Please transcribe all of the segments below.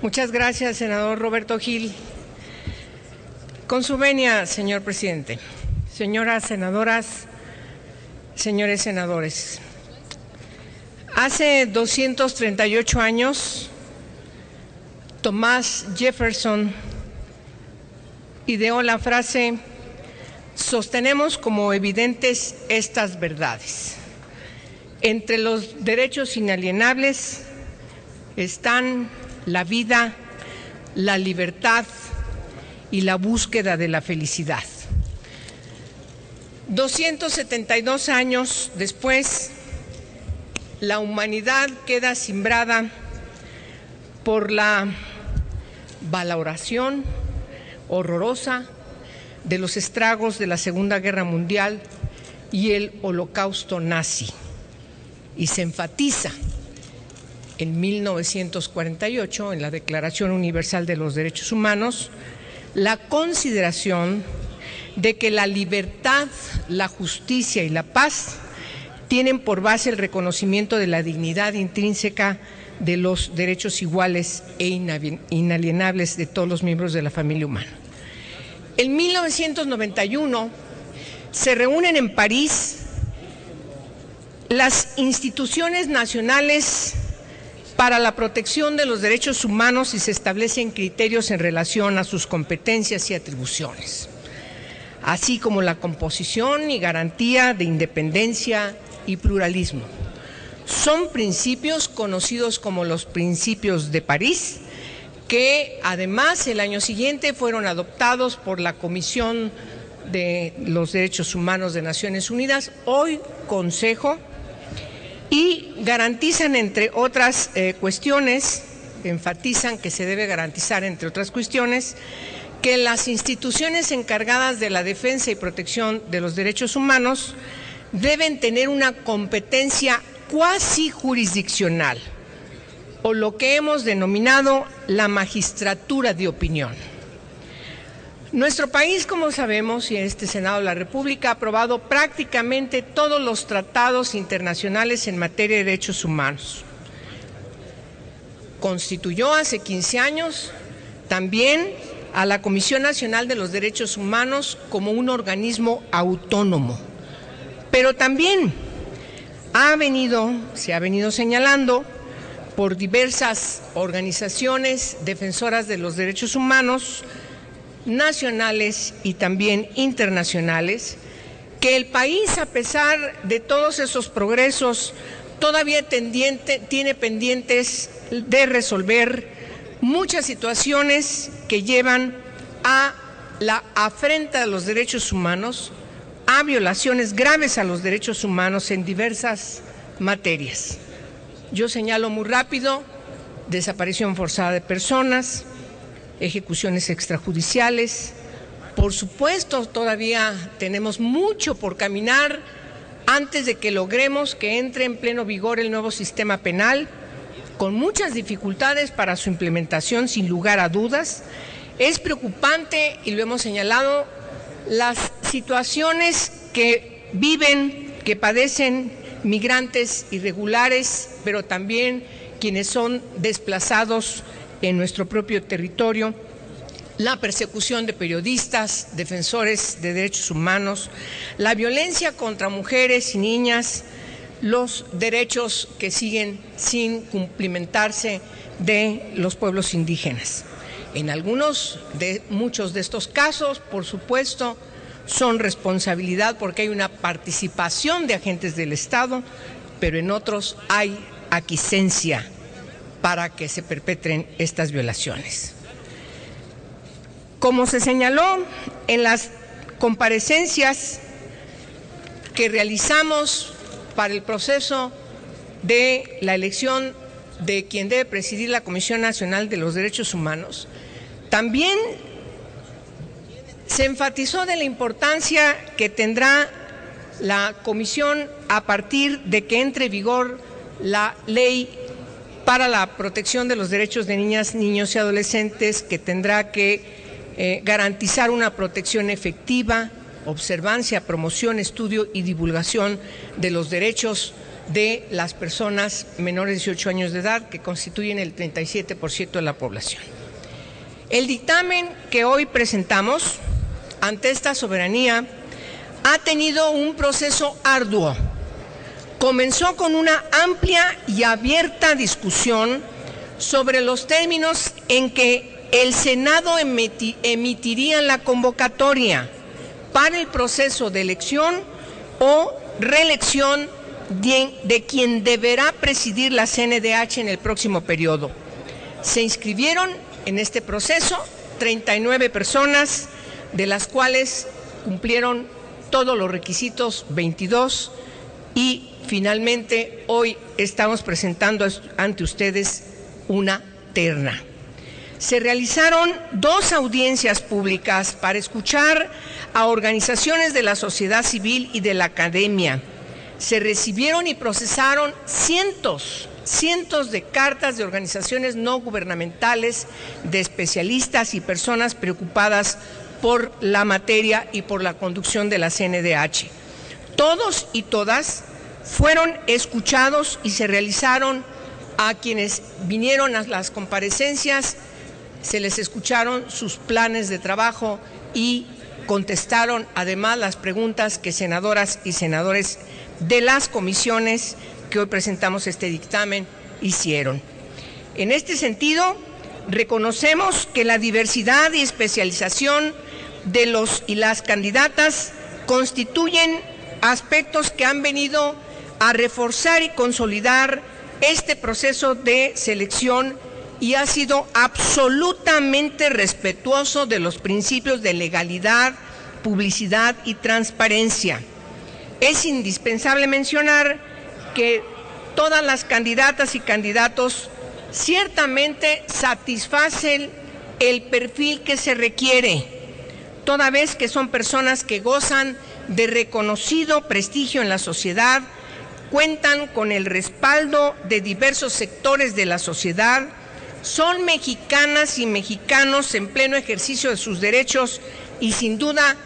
Muchas gracias, senador Roberto Gil. Con su venia, señor presidente, señoras senadoras, señores senadores, hace 238 años, Thomas Jefferson ideó la frase: sostenemos como evidentes estas verdades. Entre los derechos inalienables están la vida, la libertad y la búsqueda de la felicidad. 272 años después, la humanidad queda cimbrada por la valoración horrorosa de los estragos de la Segunda Guerra Mundial y el Holocausto nazi, y se enfatiza en 1948, en la Declaración Universal de los Derechos Humanos, la consideración de que la libertad, la justicia y la paz tienen por base el reconocimiento de la dignidad intrínseca de los derechos iguales e inalienables de todos los miembros de la familia humana. En 1991 se reúnen en París las instituciones nacionales para la protección de los derechos humanos y se establecen criterios en relación a sus competencias y atribuciones, así como la composición y garantía de independencia y pluralismo. Son principios conocidos como los principios de París, que además el año siguiente fueron adoptados por la Comisión de los Derechos Humanos de Naciones Unidas, hoy Consejo, y garantizan, entre otras cuestiones, enfatizan que se debe garantizar, entre otras cuestiones, que las instituciones encargadas de la defensa y protección de los derechos humanos deben tener una competencia cuasi jurisdiccional, o lo que hemos denominado la magistratura de opinión. Nuestro país, como sabemos, y este Senado de la República ha aprobado prácticamente todos los tratados internacionales en materia de derechos humanos. Constituyó hace 15 años también a la Comisión Nacional de los Derechos Humanos como un organismo autónomo, pero también se ha venido señalando por diversas organizaciones defensoras de los derechos humanos nacionales y también internacionales, que el país, a pesar de todos esos progresos, todavía tiene pendientes de resolver muchas situaciones que llevan a la afrenta de los derechos humanos, a violaciones graves a los derechos humanos en diversas materias. Yo señalo muy rápido: desaparición forzada de personas, ejecuciones extrajudiciales. Por supuesto, todavía tenemos mucho por caminar antes de que logremos que entre en pleno vigor el nuevo sistema penal, con muchas dificultades para su implementación, sin lugar a dudas. Es preocupante, y lo hemos señalado, las situaciones que viven, que padecen migrantes irregulares, pero también quienes son desplazados en nuestro propio territorio, la persecución de periodistas, defensores de derechos humanos, la violencia contra mujeres y niñas, los derechos que siguen sin cumplimentarse de los pueblos indígenas. En muchos de estos casos, por supuesto, son responsabilidad porque hay una participación de agentes del Estado, pero en otros hay aquiescencia para que se perpetren estas violaciones. Como se señaló en las comparecencias que realizamos para el proceso de la elección de quien debe presidir la Comisión Nacional de los Derechos Humanos, también se enfatizó de la importancia que tendrá la comisión a partir de que entre en vigor la ley para la protección de los derechos de niñas, niños y adolescentes, que tendrá que garantizar una protección efectiva, observancia, promoción, estudio y divulgación de los derechos de las personas menores de 18 años de edad, que constituyen el 37% de la población. El dictamen que hoy presentamos ante esta soberanía ha tenido un proceso arduo. Comenzó con una amplia y abierta discusión sobre los términos en que el Senado emitiría la convocatoria para el proceso de elección o reelección de quien deberá presidir la CNDH en el próximo periodo. Se inscribieron en este proceso 39 personas, de las cuales cumplieron todos los requisitos 22, y finalmente hoy estamos presentando ante ustedes una terna. Se realizaron 2 audiencias públicas para escuchar a organizaciones de la sociedad civil y de la academia. Se recibieron y procesaron cientos de cartas de organizaciones no gubernamentales, de especialistas y personas preocupadas por la materia y por la conducción de la CNDH. Todos y todas fueron escuchados y se realizaron a quienes vinieron a las comparecencias, se les escucharon sus planes de trabajo y contestaron además las preguntas que senadoras y senadores de las comisiones que hoy presentamos este dictamen hicieron. En este sentido, reconocemos que la diversidad y especialización de los y las candidatas constituyen aspectos que han venido a reforzar y consolidar este proceso de selección y ha sido absolutamente respetuoso de los principios de legalidad, publicidad y transparencia. Es indispensable mencionar que todas las candidatas y candidatos ciertamente satisfacen el perfil que se requiere, toda vez que son personas que gozan de reconocido prestigio en la sociedad, cuentan con el respaldo de diversos sectores de la sociedad, son mexicanas y mexicanos en pleno ejercicio de sus derechos y sin duda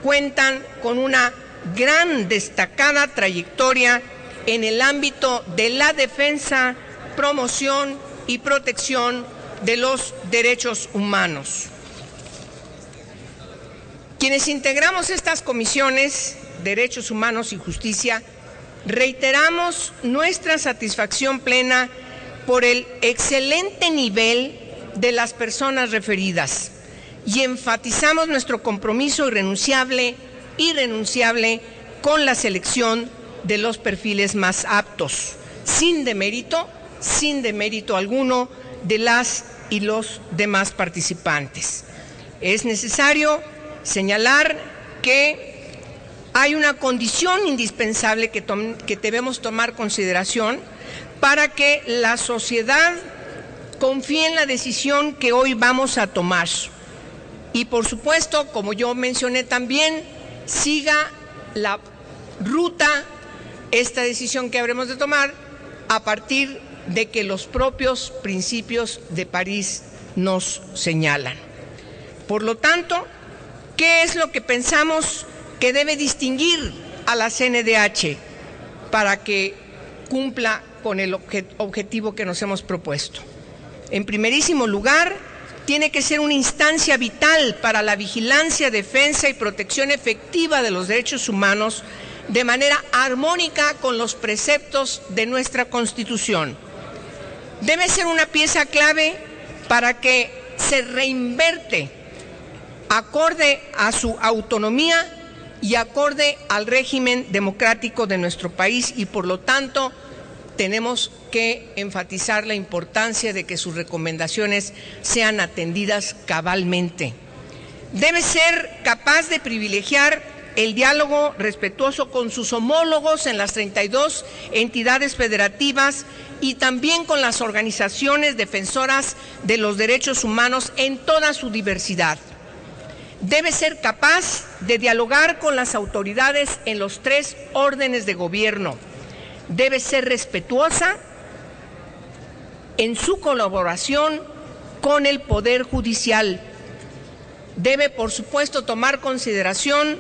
cuentan con una gran destacada trayectoria en el ámbito de la defensa, promoción y protección de los derechos humanos. Quienes integramos estas comisiones, Derechos Humanos y Justicia, reiteramos nuestra satisfacción plena por el excelente nivel de las personas referidas y enfatizamos nuestro compromiso irrenunciable con la selección de los perfiles más aptos, sin demérito alguno de las y los demás participantes. Es necesario señalar que hay una condición indispensable que debemos tomar consideración para que la sociedad confíe en la decisión que hoy vamos a tomar. Y por supuesto, como yo mencioné también, siga la ruta, esta decisión que habremos de tomar a partir de que los propios principios de París nos señalan. Por lo tanto, ¿qué es lo que pensamos que debe distinguir a la CNDH para que cumpla con el objetivo que nos hemos propuesto? En primerísimo lugar, tiene que ser una instancia vital para la vigilancia, defensa y protección efectiva de los derechos humanos de manera armónica con los preceptos de nuestra Constitución. Debe ser una pieza clave para que se reinverte acorde a su autonomía y acorde al régimen democrático de nuestro país y por lo tanto tenemos que enfatizar la importancia de que sus recomendaciones sean atendidas cabalmente. Debe ser capaz de privilegiar el diálogo respetuoso con sus homólogos en las 32 entidades federativas y también con las organizaciones defensoras de los derechos humanos en toda su diversidad. Debe ser capaz de dialogar con las autoridades en los 3 órdenes de gobierno. Debe ser respetuosa en su colaboración con el Poder Judicial. Debe, por supuesto, tomar consideración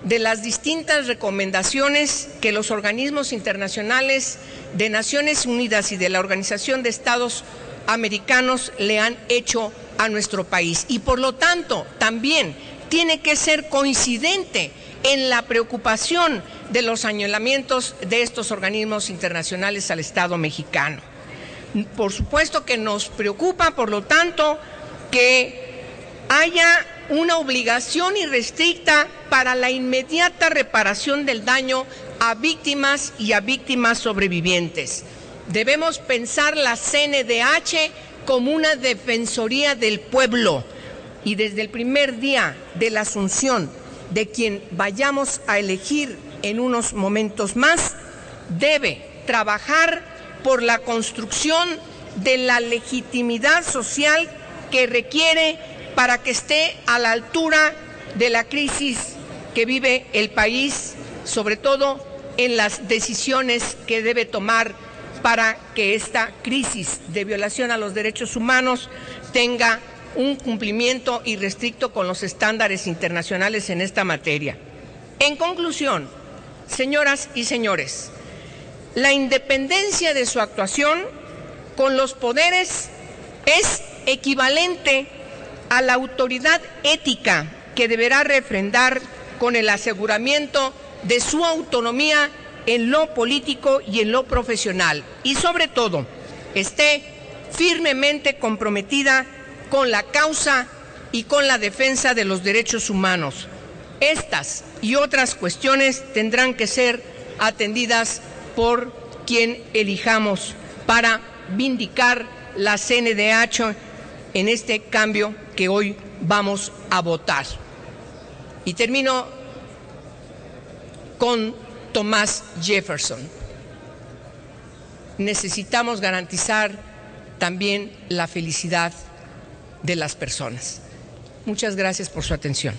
de las distintas recomendaciones que los organismos internacionales de Naciones Unidas y de la Organización de Estados Americanos le han hecho a nuestro país. Y por lo tanto, también tiene que ser coincidente en la preocupación de los señalamientos de estos organismos internacionales al Estado mexicano. Por supuesto que nos preocupa, por lo tanto, que haya una obligación irrestricta para la inmediata reparación del daño a víctimas y a víctimas sobrevivientes. Debemos pensar la CNDH como una defensoría del pueblo y desde el primer día de la asunción de quien vayamos a elegir en unos momentos más, debe trabajar por la construcción de la legitimidad social que requiere para que esté a la altura de la crisis que vive el país, sobre todo en las decisiones que debe tomar para que esta crisis de violación a los derechos humanos tenga un cumplimiento irrestricto con los estándares internacionales en esta materia. En conclusión, señoras y señores, la independencia de su actuación con los poderes es equivalente a la autoridad ética que deberá refrendar con el aseguramiento de su autonomía en lo político y en lo profesional y sobre todo esté firmemente comprometida con la causa y con la defensa de los derechos humanos. Estas y otras cuestiones tendrán que ser atendidas por quien elijamos para vindicar la CNDH en este cambio que hoy vamos a votar. Y termino con Thomas Jefferson. Necesitamos garantizar también la felicidad de las personas. Muchas gracias por su atención.